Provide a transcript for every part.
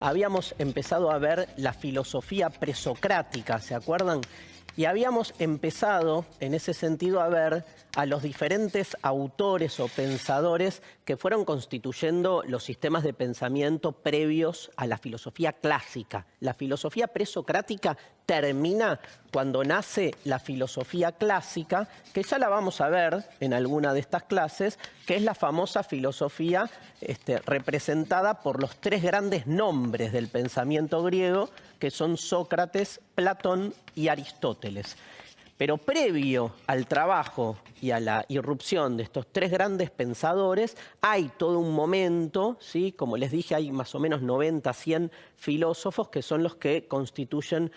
habíamos empezado a ver la filosofía presocrática, ¿se acuerdan? Y habíamos empezado, en ese sentido, a ver a los diferentes autores o pensadores que fueron constituyendo los sistemas de pensamiento previos a la filosofía clásica. La filosofía presocrática termina cuando nace la filosofía clásica, que ya la vamos a ver en alguna de estas clases, que es la famosa filosofía representada por los tres grandes nombres del pensamiento griego, que son Sócrates, Platón y Aristóteles. Pero previo al trabajo y a la irrupción de estos tres grandes pensadores, hay todo un momento, ¿sí? Como les dije, hay más o menos 90, 100 filósofos que son los que constituyen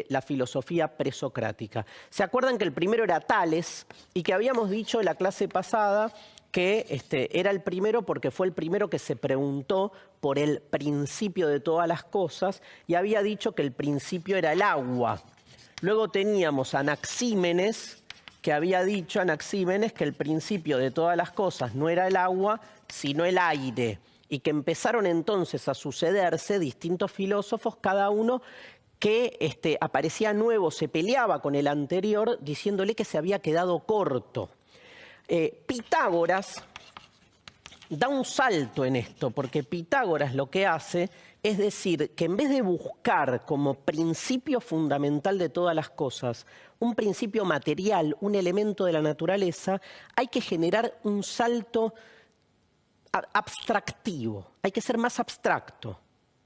la filosofía presocrática. ¿Se acuerdan que el primero era Tales y que habíamos dicho en la clase pasada que era el primero porque fue el primero que se preguntó por el principio de todas las cosas y había dicho que el principio era el agua? Luego teníamos a Anaxímenes, que había dicho que el principio de todas las cosas no era el agua, sino el aire, y que empezaron entonces a sucederse distintos filósofos, cada uno que aparecía nuevo, se peleaba con el anterior, diciéndole que se había quedado corto. Pitágoras da un salto en esto, porque Pitágoras lo que hace es decir que en vez de buscar como principio fundamental de todas las cosas un principio material, un elemento de la naturaleza, hay que generar un salto abstractivo, hay que ser más abstracto.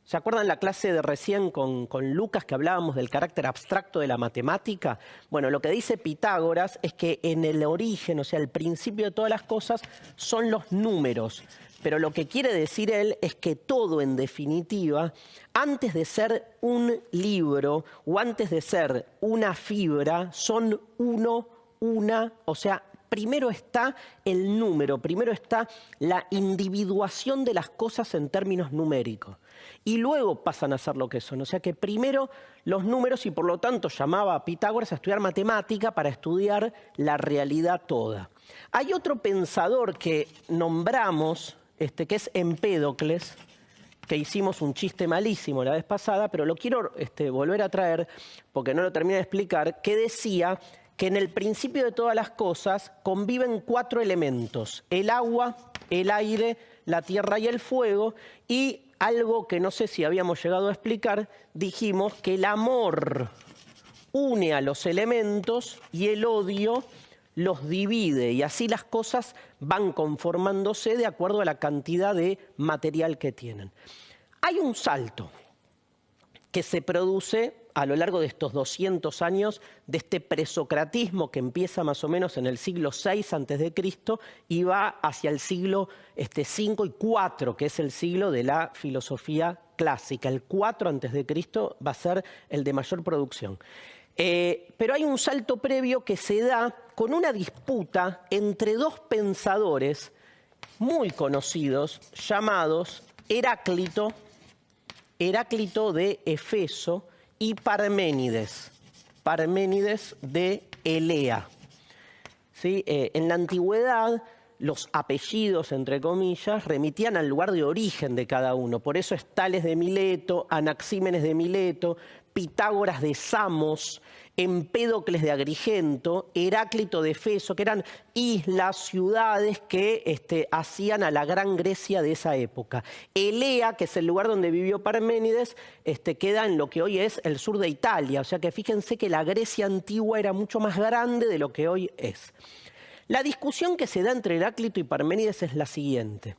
¿Se acuerdan la clase de recién con Lucas que hablábamos del carácter abstracto de la matemática? Bueno, lo que dice Pitágoras es que en el origen, o sea, el principio de todas las cosas, son los números. Pero lo que quiere decir él es que todo, en definitiva, antes de ser un libro o antes de ser una fibra, son uno, una, o sea, primero está el número, primero está la individuación de las cosas en términos numéricos. Y luego pasan a ser lo que son. O sea que primero los números y por lo tanto llamaba a Pitágoras a estudiar matemática para estudiar la realidad toda. Hay otro pensador que nombramos, que es Empédocles, que hicimos un chiste malísimo la vez pasada, pero lo quiero volver a traer porque no lo terminé de explicar, que decía que en el principio de todas las cosas conviven 4 elementos: el agua, el aire, la tierra y el fuego, y algo que no sé si habíamos llegado a explicar, dijimos que el amor une a los elementos y el odio los divide, y así las cosas van conformándose de acuerdo a la cantidad de material que tienen. Hay un salto que se produce a lo largo de estos 200 años de este presocratismo que empieza más o menos en el siglo VI a.C. y va hacia el siglo V y IV, que es el siglo de la filosofía clásica. El 4 a.C. va a ser el de mayor producción. Pero hay un salto previo que se da con una disputa entre dos pensadores muy conocidos llamados Heráclito de Éfeso y Parménides de Elea. ¿Sí? En la antigüedad, los apellidos, entre comillas, remitían al lugar de origen de cada uno. Por eso es Tales de Mileto, Anaxímenes de Mileto, Pitágoras de Samos, Empédocles de Agrigento, Heráclito de Éfeso, que eran islas, ciudades que hacían a la Gran Grecia de esa época. Elea, que es el lugar donde vivió Parménides, queda en lo que hoy es el sur de Italia. O sea que fíjense que la Grecia antigua era mucho más grande de lo que hoy es. La discusión que se da entre Heráclito y Parménides es la siguiente.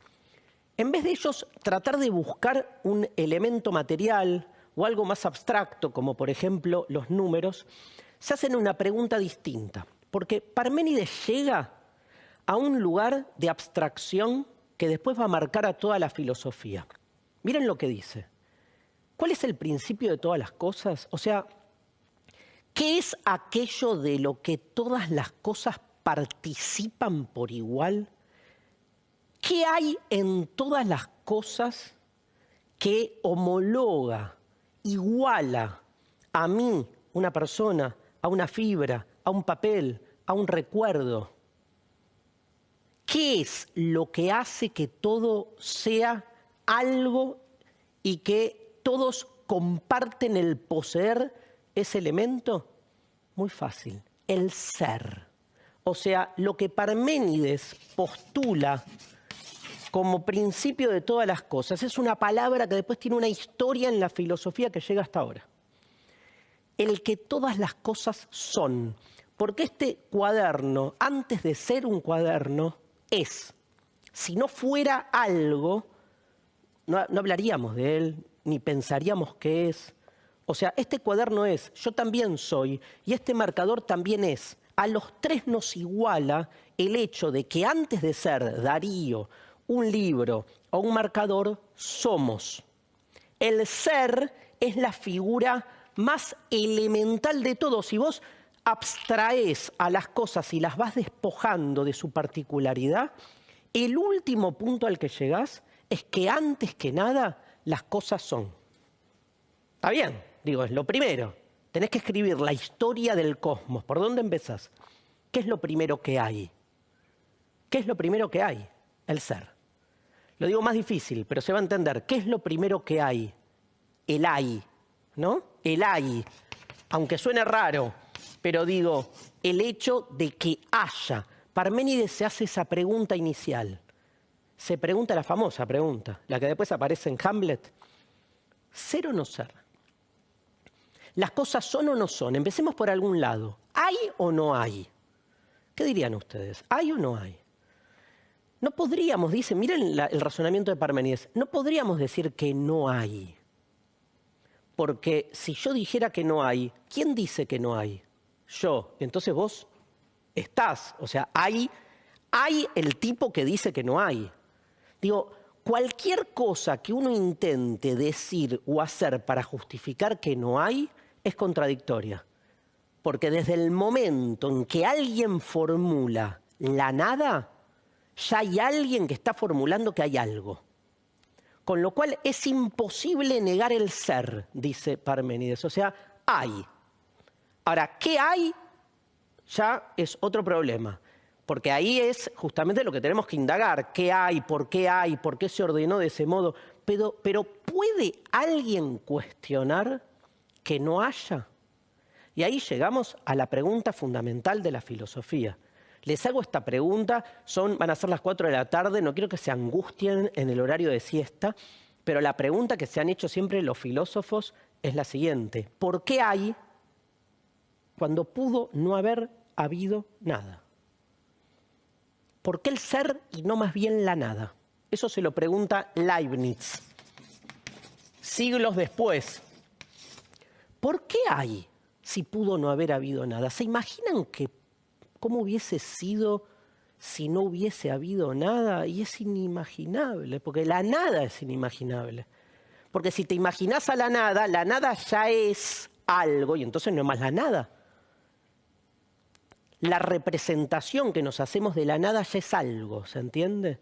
En vez de ellos tratar de buscar un elemento material o algo más abstracto, como por ejemplo los números, se hacen una pregunta distinta. Porque Parménides llega a un lugar de abstracción que después va a marcar a toda la filosofía. Miren lo que dice. ¿Cuál es el principio de todas las cosas? O sea, ¿qué es aquello de lo que todas las cosas participan por igual? ¿Qué hay en todas las cosas que homologa, iguala a mí, una persona, a una fibra, a un papel, a un recuerdo? ¿Qué es lo que hace que todo sea algo y que todos comparten el poseer ese elemento? Muy fácil, el ser. O sea, lo que Parménides postula como principio de todas las cosas es una palabra que después tiene una historia en la filosofía que llega hasta ahora. El que todas las cosas son. Porque este cuaderno, antes de ser un cuaderno, es. Si no fuera algo, no hablaríamos de él, ni pensaríamos que es. O sea, este cuaderno es, yo también soy, y este marcador también es. A los tres nos iguala el hecho de que antes de ser Darío, un libro o un marcador, somos. El ser es la figura más elemental de todo. Si vos abstraes a las cosas y las vas despojando de su particularidad, el último punto al que llegás es que antes que nada las cosas son. ¿Está bien? Digo, es lo primero. Tenés que escribir la historia del cosmos. ¿Por dónde empezás? ¿Qué es lo primero que hay? ¿Qué es lo primero que hay? El ser. Lo digo más difícil, pero se va a entender. ¿Qué es lo primero que hay? El hay, ¿no? El hay. Aunque suene raro, pero digo, el hecho de que haya. Parménides se hace esa pregunta inicial. Se pregunta la famosa pregunta, la que después aparece en Hamlet. ¿Ser o no ser? ¿Las cosas son o no son? Empecemos por algún lado. ¿Hay o no hay? ¿Qué dirían ustedes? ¿Hay o no hay? No podríamos, dicen, miren el razonamiento de Parménides, no podríamos decir que no hay. Porque si yo dijera que no hay, ¿quién dice que no hay? Yo. Entonces vos estás. O sea, hay el tipo que dice que no hay. Digo, cualquier cosa que uno intente decir o hacer para justificar que no hay es contradictoria. Porque desde el momento en que alguien formula la nada, ya hay alguien que está formulando que hay algo. Con lo cual es imposible negar el ser, dice Parménides. O sea, hay. Ahora, ¿qué hay? Ya es otro problema. Porque ahí es justamente lo que tenemos que indagar. ¿Qué hay? ¿Por qué se ordenó de ese modo? Pero ¿puede alguien cuestionar que no haya? Y ahí llegamos a la pregunta fundamental de la filosofía. Les hago esta pregunta, van a ser las 4 de la tarde, no quiero que se angustien en el horario de siesta, pero la pregunta que se han hecho siempre los filósofos es la siguiente. ¿Por qué hay cuando pudo no haber habido nada? ¿Por qué el ser y no más bien la nada? Eso se lo pregunta Leibniz. Siglos después. ¿Por qué hay si pudo no haber habido nada? ¿Se imaginan cómo hubiese sido si no hubiese habido nada? Y es inimaginable, porque la nada es inimaginable. Porque si te imaginás a la nada ya es algo y entonces no es más la nada. La representación que nos hacemos de la nada ya es algo, ¿se entiende?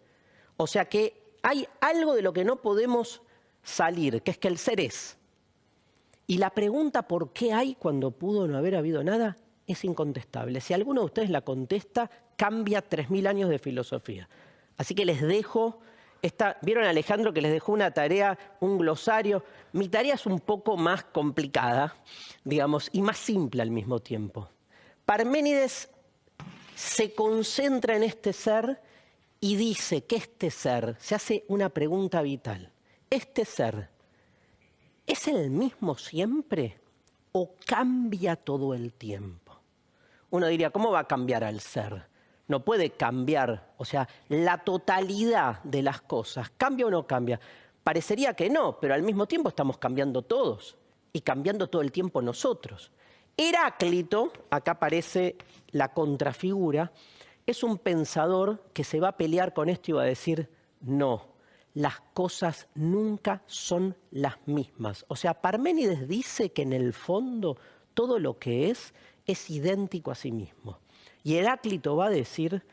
O sea que hay algo de lo que no podemos salir, que es que el ser es. Y la pregunta ¿por qué hay cuando pudo no haber habido nada? Es incontestable. Si alguno de ustedes la contesta, cambia 3000 años de filosofía. Así que les dejo, ¿vieron a Alejandro que les dejó una tarea, un glosario? Mi tarea es un poco más complicada, digamos, y más simple al mismo tiempo. Parménides se concentra en este ser y dice que este ser, se hace una pregunta vital. ¿Este ser es el mismo siempre o cambia todo el tiempo? Uno diría, ¿cómo va a cambiar al ser? No puede cambiar, o sea, la totalidad de las cosas, ¿cambia o no cambia? Parecería que no, pero al mismo tiempo estamos cambiando todos y cambiando todo el tiempo nosotros. Heráclito, acá aparece la contrafigura, es un pensador que se va a pelear con esto y va a decir, no, las cosas nunca son las mismas. O sea, Parménides dice que en el fondo todo lo que es idéntico a sí mismo. Y Heráclito va a decir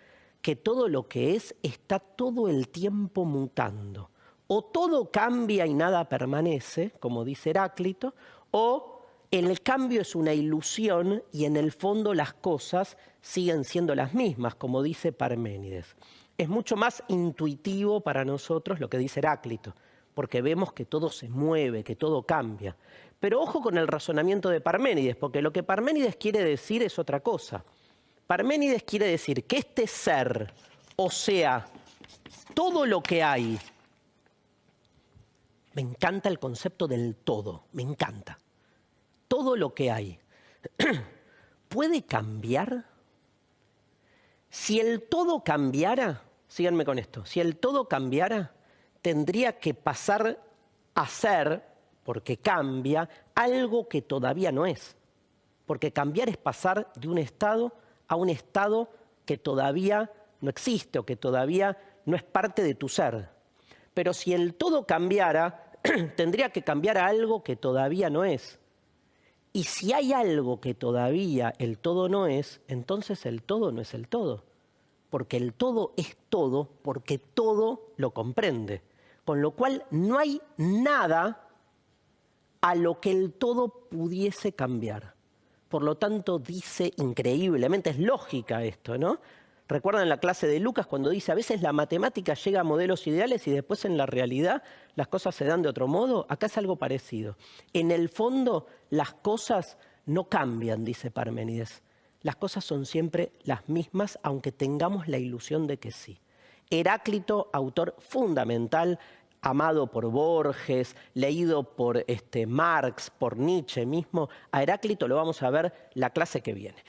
que todo lo que es está todo el tiempo mutando. O todo cambia y nada permanece, como dice Heráclito, o el cambio es una ilusión y en el fondo las cosas siguen siendo las mismas, como dice Parménides. Es mucho más intuitivo para nosotros lo que dice Heráclito, porque vemos que todo se mueve, que todo cambia. Pero ojo con el razonamiento de Parménides, porque lo que Parménides quiere decir es otra cosa. Parménides quiere decir que este ser, o sea, todo lo que hay, me encanta el concepto del todo, me encanta. Todo lo que hay, ¿puede cambiar? Si el todo cambiara, síganme con esto, si el todo cambiara, tendría que pasar a ser, porque cambia, algo que todavía no es. Porque cambiar es pasar de un estado a un estado que todavía no existe o que todavía no es parte de tu ser. Pero si el todo cambiara, tendría que cambiar a algo que todavía no es. Y si hay algo que todavía el todo no es, entonces el todo no es el todo. Porque el todo es todo, porque todo lo comprende. Con lo cual no hay nada a lo que el todo pudiese cambiar. Por lo tanto, dice increíblemente, es lógica esto, ¿no? Recuerdan la clase de Lucas cuando dice, a veces la matemática llega a modelos ideales y después en la realidad las cosas se dan de otro modo. Acá es algo parecido. En el fondo, las cosas no cambian, dice Parménides. Las cosas son siempre las mismas, aunque tengamos la ilusión de que sí. Heráclito, autor fundamental, amado por Borges, leído por Marx, por Nietzsche mismo. A Heráclito lo vamos a ver la clase que viene.